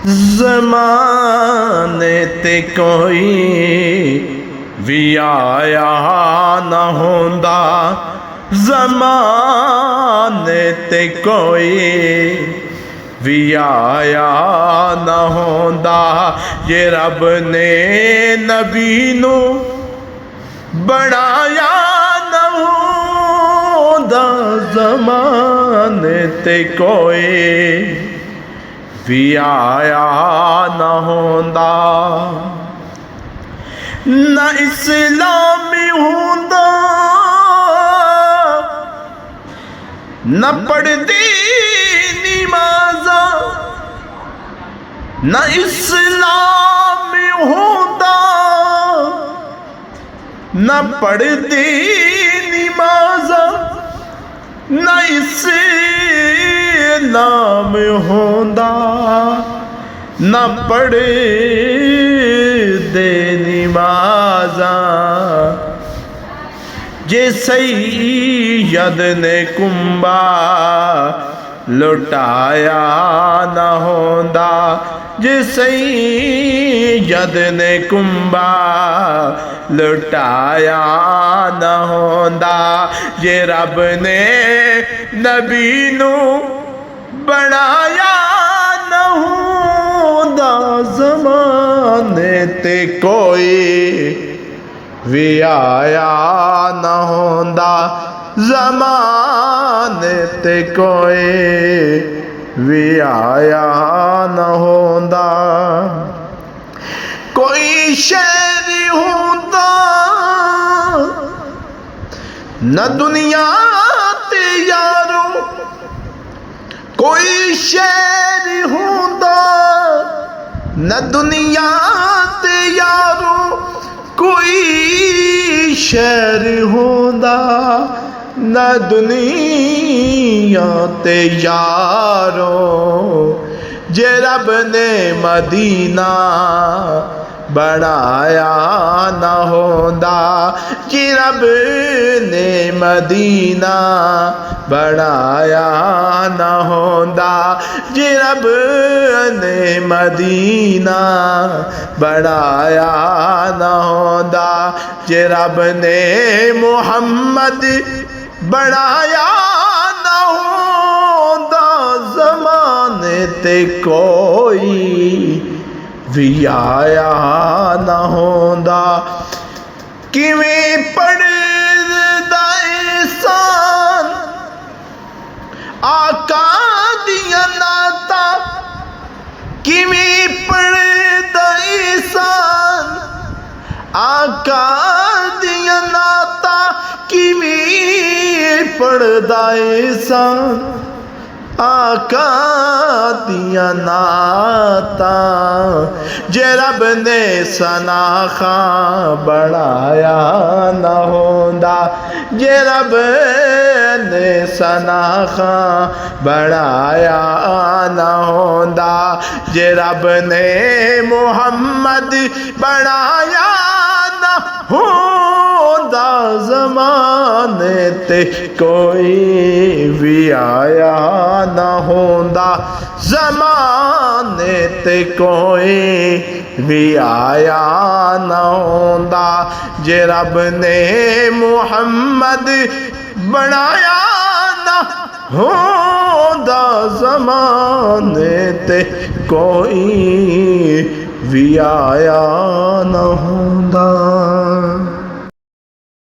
ज़माने ते कोई भी आया न होंदा, ज़माने ते कोई भी आया न होंदा। ये रब ने नबी नू बनाया न होंदा, ज़माने ते कोई भी आया न होंदा। न इस्लामी होंदा न पढ़दी नमाज़ा, न इस्लामी होंदा न पढ़दी नमाज़ा, न इस्लाम होंदा न पढ़दे नमाज़ा। जे सैयद ने कुंबा लुटाया न होंदा, जे सैयद ने कुंबा लुटाया न होंदा। जे रब ने नबी नू बनाया न होंदा, ज़माने ते कोई भी आया न होंदा, ज़माने ते कोई भी आया न होंदा। कोई शहर होंदा न दुनिया ते यारो, कोई शहर होंदा न दुनिया ते यारो, कोई शहर होंदा न दुनिया ते यारो। जे रब ने मदीना बनाया न होंदा, जे रब ने मदीना बनाया न होंदा, जे रब ने मदीना बनाया न होंदा। जे रब ने मुहम्मद बनाया न होंदा, ज़माने ते कोई भी आया न होंदा। किवें पढ़दा एहसान आका दियां नाता, किवें पढ़दा एहसान आका दियां नाता, किवें पढ़दा एहसान आका दियां नाता। जे रब ने सनाखा बढ़ाया न होंदा, जे रब ने सनाखा बढ़ाया न होंदा, जे रब ने मुहम्मद बढ़ाया न होंदा, ज़माने ते कोई भी आया न होंदा, ज़माने ते कोई भी आया न होंदा। जे रब ने मुहम्मद बनाया न होंदा, ज़माने ते कोई भी आया न होंदा।